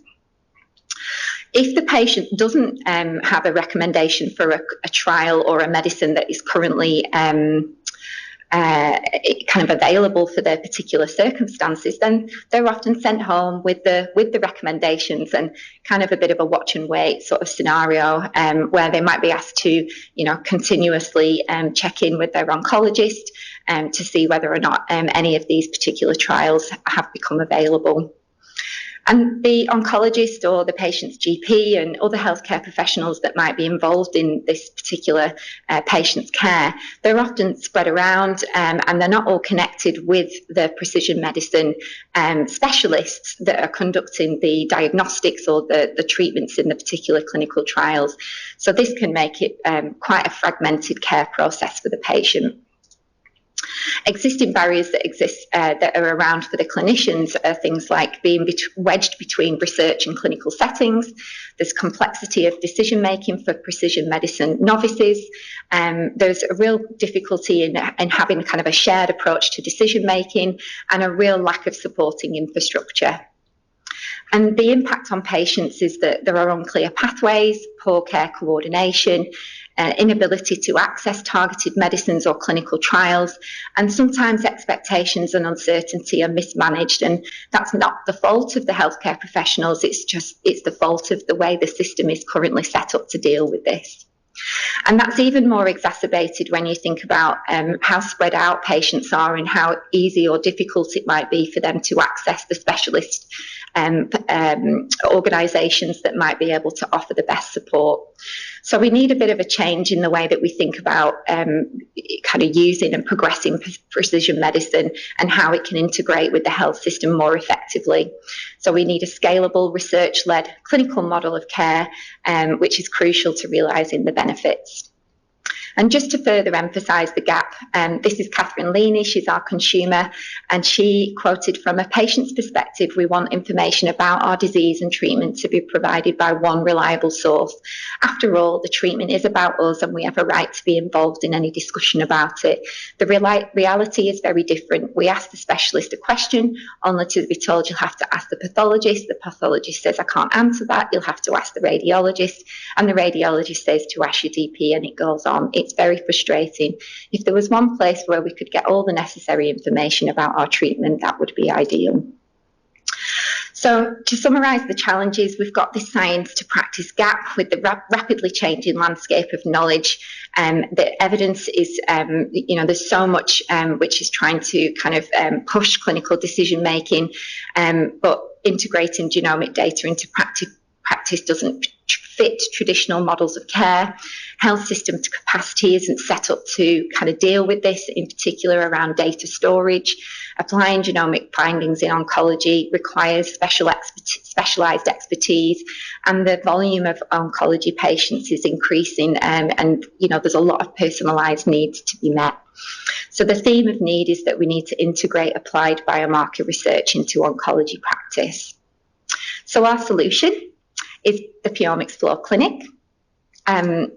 If the patient doesn't have a recommendation for a trial or a medicine that is currently kind of available for their particular circumstances, then they're often sent home with the recommendations and kind of a bit of a watch and wait sort of scenario, where they might be asked to, continuously check in with their oncologist to see whether or not any of these particular trials have become available. And the oncologist or the patient's GP and other healthcare professionals that might be involved in this particular patient's care, they're often spread around and they're not all connected with the precision medicine specialists that are conducting the diagnostics or the treatments in the particular clinical trials. So this can make it quite a fragmented care process for the patient. Existing barriers that exist that are around for the clinicians are things like being wedged between research and clinical settings. There's complexity of decision making for precision medicine novices. There's a real difficulty in having kind of a shared approach to decision making and a real lack of supporting infrastructure. And the impact on patients is that there are unclear pathways, poor care coordination, inability to access targeted medicines or clinical trials, and sometimes expectations and uncertainty are mismanaged, and that's not the fault of the healthcare professionals, it's the fault of the way the system is currently set up to deal with this. And that's even more exacerbated when you think about how spread out patients are and how easy or difficult it might be for them to access the specialist organisations that might be able to offer the best support. So we need a bit of a change in the way that we think about kind of using and progressing precision medicine and how it can integrate with the health system more effectively. So we need a scalable, research-led clinical model of care, which is crucial to realising the benefits. And just to further emphasise the gap, this is Catherine Leaney, she's our consumer, and she quoted, "From a patient's perspective, we want information about our disease and treatment to be provided by one reliable source. After all, the treatment is about us and we have a right to be involved in any discussion about it. The reality is very different. We ask the specialist a question, only to be told you'll have to ask the pathologist. The pathologist says, I can't answer that, you'll have to ask the radiologist, and the radiologist says to ask your GP, and it goes on. It's very frustrating. If there was one place where we could get all the necessary information about our treatment, that would be ideal." So to summarise the challenges, we've got this science to practice gap with the rapidly changing landscape of knowledge. The evidence is, there's so much which is trying to kind of push clinical decision making, but integrating genomic data into practice doesn't fit traditional models of care. Health system capacity isn't set up to kind of deal with this, in particular around data storage. Applying genomic findings in oncology requires specialised expertise, and the volume of oncology patients is increasing, and there's a lot of personalised needs to be met. So the theme of need is that we need to integrate applied biomarker research into oncology practice. So our solution is the PeoMx Flow Clinic. And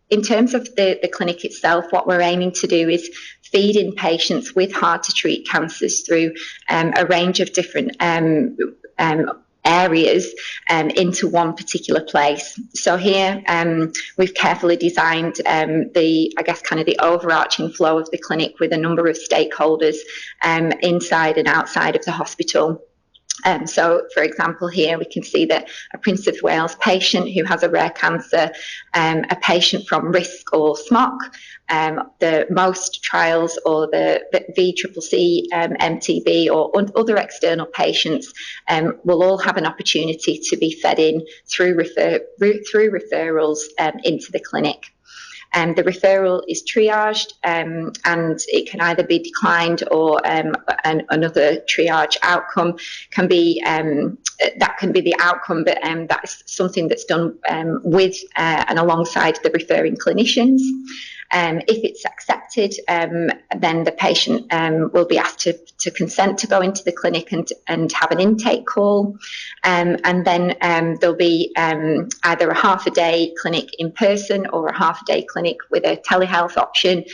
in terms of the clinic itself, what we're aiming to do is feed in patients with hard-to-treat cancers through a range of different areas into one particular place. So here we've carefully designed the overarching flow of the clinic with a number of stakeholders inside and outside of the hospital. So, for example, here we can see that a Prince of Wales patient who has a rare cancer, a patient from RISK or SMOC, the MOST trials or the VCCC, MTB or other external patients will all have an opportunity to be fed in through referrals into the clinic. The referral is triaged and it can either be declined or another triage outcome can be the outcome, but that's something that's done with and alongside the referring clinicians. If it's accepted, then the patient will be asked to consent to go into the clinic and have an intake call. And then there'll be either a half-a-day clinic in person or a half-a-day clinic with a telehealth option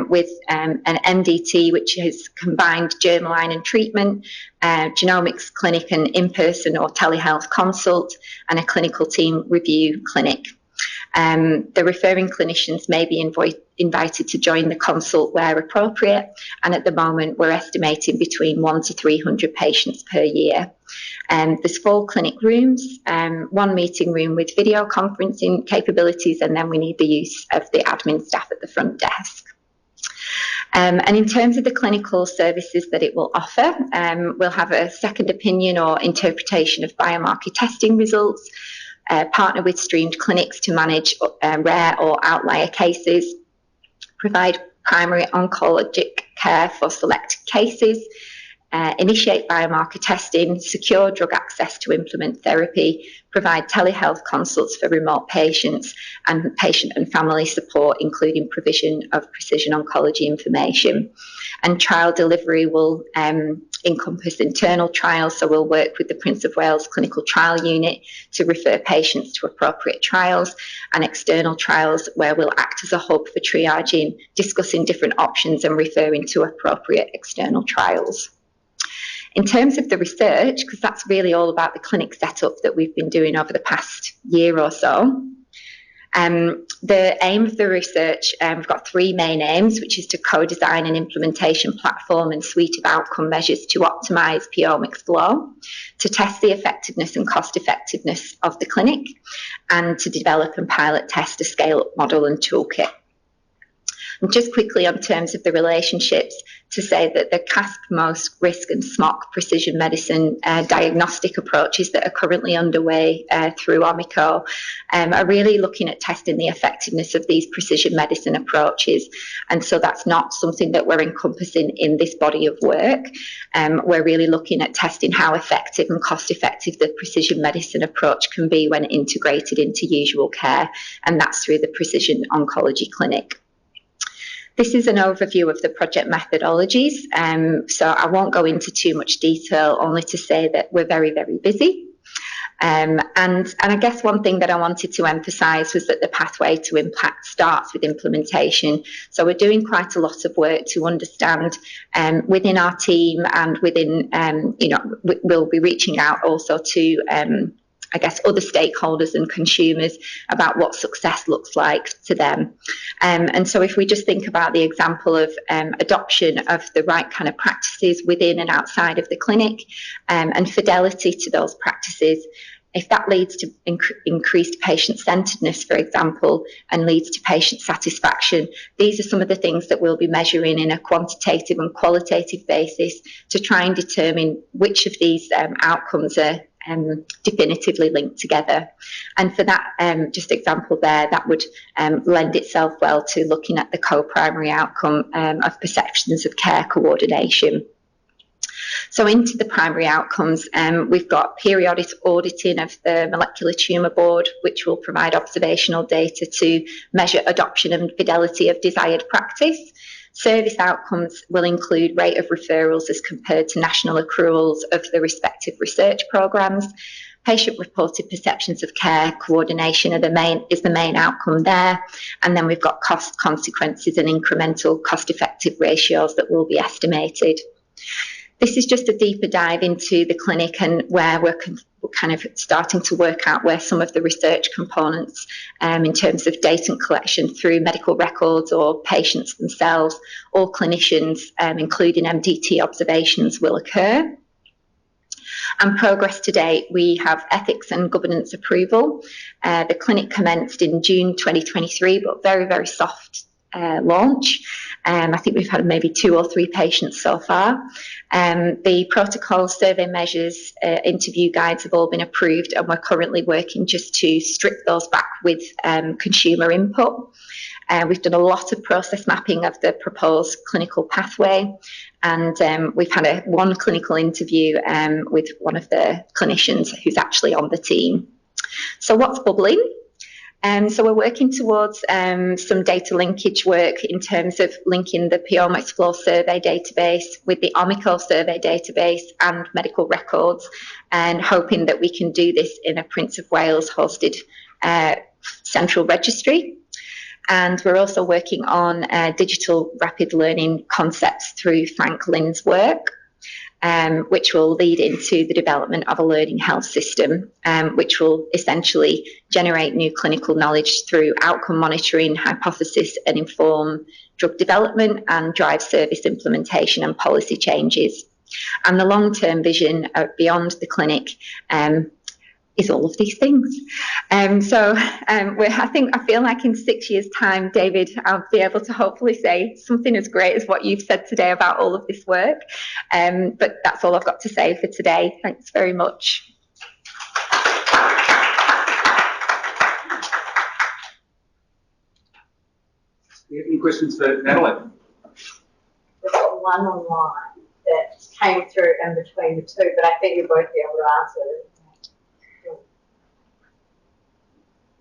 with an MDT, which is combined germline and treatment, genomics clinic and in-person or telehealth consult, and a clinical team review clinic. The referring clinicians may be invited to join the consult where appropriate, and at the moment we're estimating between 100 to 300 patients per year. There's 4 clinic rooms, 1 meeting room with video conferencing capabilities, and then we need the use of the admin staff at the front desk. And in terms of the clinical services that it will offer, we'll have a second opinion or interpretation of biomarker testing results, partner with streamed clinics to manage rare or outlier cases, provide primary oncologic care for select cases, initiate biomarker testing, secure drug access to implement therapy, provide telehealth consults for remote patients, and patient and family support, including provision of precision oncology information. And trial delivery will encompass internal trials, so we'll work with the Prince of Wales Clinical Trial Unit to refer patients to appropriate trials, and external trials where we'll act as a hub for triaging, discussing different options and referring to appropriate external trials. In terms of the research, because that's really all about the clinic setup that we've been doing over the past year or so, the aim of the research, we've got 3 main aims, which is to co-design an implementation platform and suite of outcome measures to optimise PeoMx Flow, to test the effectiveness and cost effectiveness of the clinic, and to develop and pilot test a scale-up model and toolkit. And just quickly on terms of the relationships, to say that the CASP, MOST, RISC and SMOC precision medicine diagnostic approaches that are currently underway through Omico are really looking at testing the effectiveness of these precision medicine approaches. And so that's not something that we're encompassing in this body of work. We're really looking at testing how effective and cost effective the precision medicine approach can be when integrated into usual care, and that's through the Precision Oncology Clinic. This is an overview of the project methodologies, so I won't go into too much detail, only to say that we're very, very busy. And I guess one thing that I wanted to emphasise was that the pathway to impact starts with implementation. So we're doing quite a lot of work to understand within our team and within, we'll be reaching out also to I guess, other stakeholders and consumers about what success looks like to them. And so if we just think about the example of adoption of the right kind of practices within and outside of the clinic, and fidelity to those practices, if that leads to increased patient-centeredness, for example, and leads to patient satisfaction, these are some of the things that we'll be measuring in a quantitative and qualitative basis to try and determine which of these outcomes are definitively linked together. And for that just example there, that would lend itself well to looking at the co-primary outcome of perceptions of care coordination. So into the primary outcomes, we've got periodic auditing of the molecular tumour board, which will provide observational data to measure adoption and fidelity of desired practice. Service outcomes will include rate of referrals as compared to national accruals of the respective research programmes. Patient-reported perceptions of care coordination is the main outcome there. And then we've got cost consequences and incremental cost-effective ratios that will be estimated. This is just a deeper dive into the clinic and where we're kind of starting to work out where some of the research components in terms of data collection through medical records or patients themselves or clinicians, including MDT observations, will occur. And progress to date, we have ethics and governance approval. The clinic commenced in June 2023, but very, very soft launch. I think we've had maybe 2 or 3 patients so far. The protocol, survey measures, interview guides have all been approved, and we're currently working just to strip those back with consumer input. We've done a lot of process mapping of the proposed clinical pathway, and we've had one clinical interview with one of the clinicians who's actually on the team. So what's bubbling? So we're working towards some data linkage work in terms of linking the Pioma Explore survey database with the Omico survey database and medical records, and hoping that we can do this in a Prince of Wales hosted central registry. And we're also working on digital rapid learning concepts through Frank Lynn's work, which will lead into the development of a learning health system, which will essentially generate new clinical knowledge through outcome monitoring, hypothesis and inform drug development, and drive service implementation and policy changes. And the long-term vision beyond the clinic is all of these things. I feel like in 6 years' time, David, I'll be able to hopefully say something as great as what you've said today about all of this work. But that's all I've got to say for today. Thanks very much. Do you have any questions for Natalie? We've got one online that came through in between the two, but I think you'll both be able to answer it.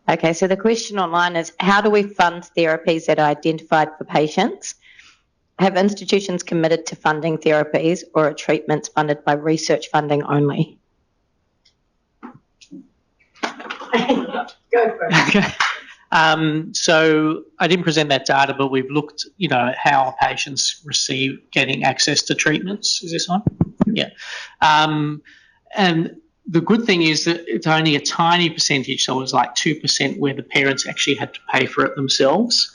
Okay, so the question online is, how do we fund therapies that are identified for patients? Have institutions committed to funding therapies, or are treatments funded by research funding only? Go for it. Okay. So I didn't present that data, but we've looked, how patients getting access to treatments. Is this on? Yeah. And the good thing is that it's only a tiny percentage, so it was like 2% where the parents actually had to pay for it themselves.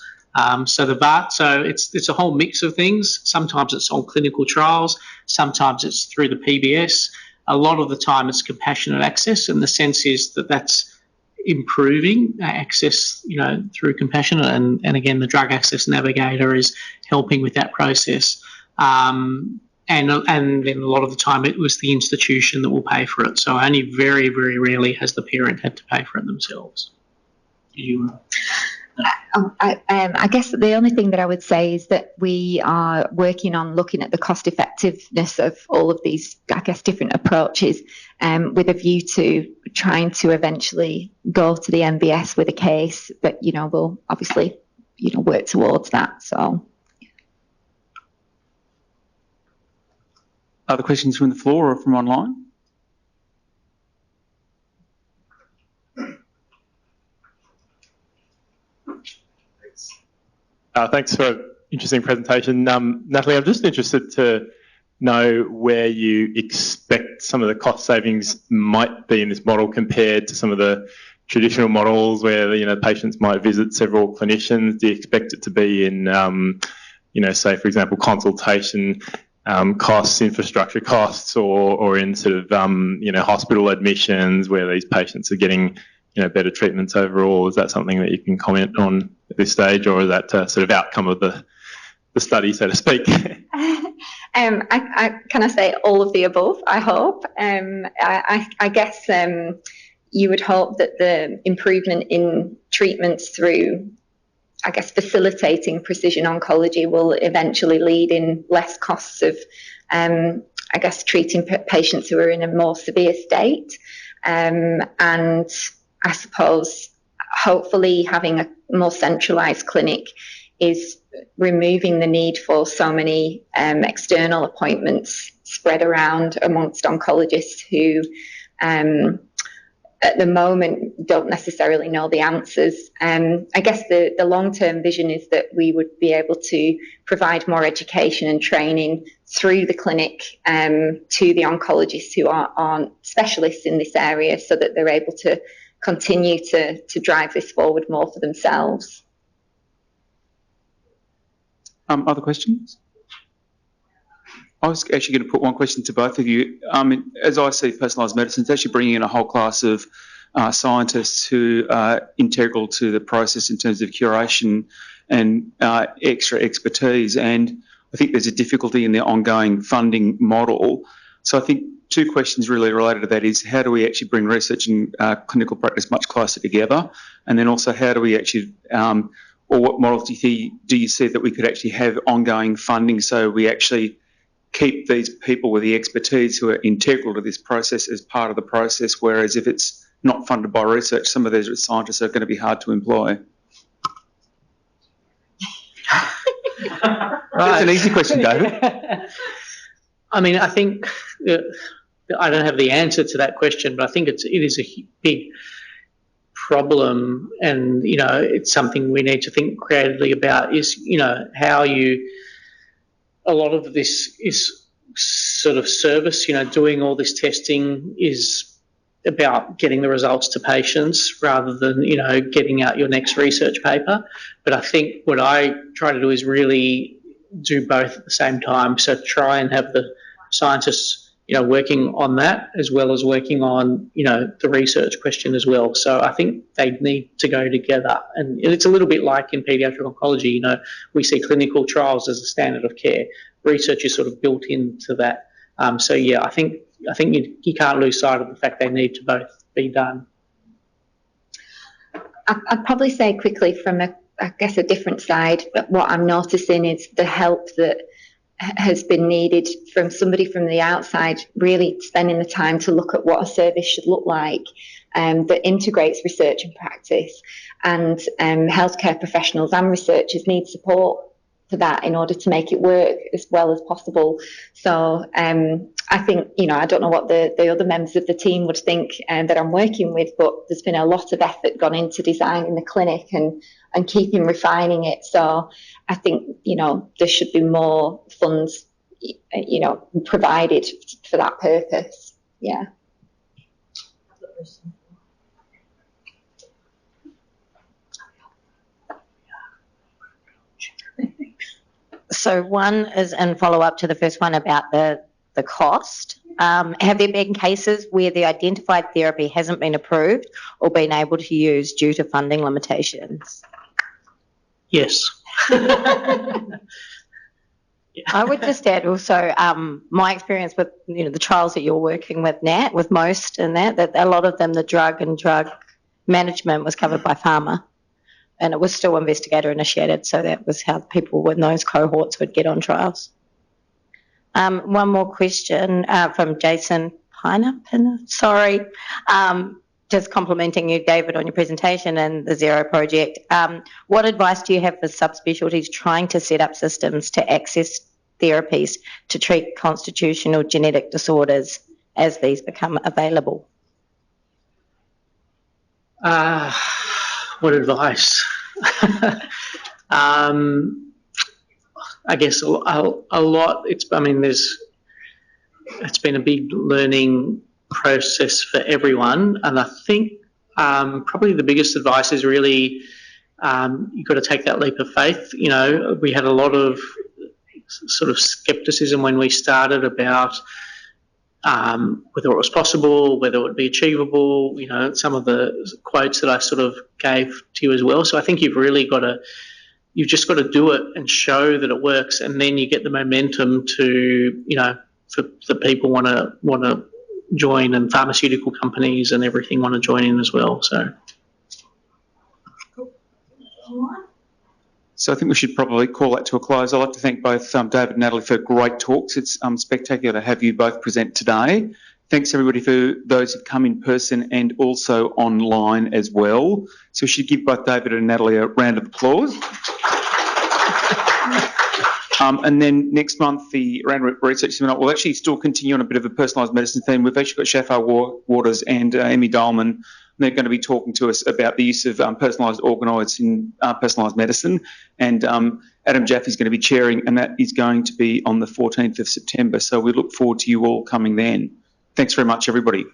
So it's a whole mix of things. Sometimes it's on clinical trials, sometimes it's through the PBS. A lot of the time it's compassionate access, and the sense is that improving access, through Compassion, and again, the Drug Access Navigator is helping with that process. And then a lot of the time it was the institution that will pay for it. So only very, very rarely has the parent had to pay for it themselves. I guess the only thing that I would say is that we are working on looking at the cost effectiveness of all of these, I guess, different approaches, with a view to trying to eventually go to the MBS with a case, but we'll obviously work towards that. So, other questions from the floor or from online? Thanks for an interesting presentation. Natalie, I'm just interested to know where you expect some of the cost savings might be in this model compared to some of the traditional models where, patients might visit several clinicians. Do you expect it to be in, say, for example, consultation costs, infrastructure costs, or in sort of, hospital admissions where these patients are getting better treatments overall? Is that something that you can comment on at this stage, or is that sort of outcome of the study, so to speak? Can I say all of the above, I hope. I guess you would hope that the improvement in treatments through, I guess, facilitating precision oncology will eventually lead in less costs of, treating patients who are in a more severe state. And I suppose hopefully having a more centralised clinic is removing the need for so many external appointments spread around amongst oncologists who at the moment don't necessarily know the answers. I guess the long-term vision is that we would be able to provide more education and training through the clinic to the oncologists who aren't specialists in this area, so that they're able to continue to drive this forward more for themselves. Other questions? I was actually going to put one question to both of you. As I see personalised medicine, it's actually bringing in a whole class of scientists who are integral to the process in terms of curation and extra expertise. And I think there's a difficulty in the ongoing funding model. So I think two questions really related to that is, how do we actually bring research and clinical practice much closer together? And then also, how do we actually, or what models do you see that we could actually have ongoing funding, so we actually keep these people with the expertise who are integral to this process as part of the process, whereas if it's not funded by research, some of these scientists are going to be hard to employ? That's an easy question, David. I think I don't have the answer to that question, but I think it is a big problem, and it's something we need to think creatively about. Is how a lot of this is sort of service. Doing all this testing is about getting the results to patients rather than getting out your next research paper. But I think what I try to do is really do both at the same time. So try and have the scientists working on that as well as working on, the research question as well. So I think they need to go together. And it's a little bit like in paediatric oncology, we see clinical trials as a standard of care. Research is sort of built into that. I think you can't lose sight of the fact they need to both be done. I'd probably say quickly from a different side, but what I'm noticing is the help that has been needed from somebody from the outside, really spending the time to look at what a service should look like, that integrates research and practice. And healthcare professionals and researchers need support for that in order to make it work as well as possible. So I think, I don't know what the other members of the team would think that I'm working with, but there's been a lot of effort gone into designing the clinic and keeping refining it. So I think, there should be more funds, provided for that purpose. Yeah. So one is in follow-up to the first one about the cost. Have there been cases where the identified therapy hasn't been approved or been able to use due to funding limitations? Yes. I would just add also my experience with the trials that you're working with, Nat, with most in that a lot of them, the drug and drug management was covered by pharma, and it was still investigator initiated, so that was how people in those cohorts would get on trials. One more question from Jason Piner. Sorry. Just complimenting you, David, on your presentation and the Zero project. What advice do you have for subspecialties trying to set up systems to access therapies to treat constitutional genetic disorders as these become available? What advice? I guess a lot. It's been a big learning process for everyone, and I think probably the biggest advice is really you've got to take that leap of faith. We had a lot of sort of skepticism when we started about whether it was possible, whether it would be achievable. Some of the quotes that I sort of gave to you as well. So I think you've just got to do it and show that it works, and then you get the momentum to, for the people want to join, and pharmaceutical companies and everything want to join in as well. So I think we should probably call that to a close. I'd like to thank both David and Natalie for great talks. It's spectacular to have you both present today. Thanks everybody for those who've come in person and also online as well. So we should give both David and Natalie a round of applause. And then next month, the Randwick Research Seminar will actually still continue on a bit of a personalised medicine theme. We've actually got Shafar Waters and Emmy Dahlman. They're going to be talking to us about the use of personalised organoids in personalised medicine. And Adam Jaffe is going to be chairing, and that is going to be on the 14th of September. So we look forward to you all coming then. Thanks very much, everybody.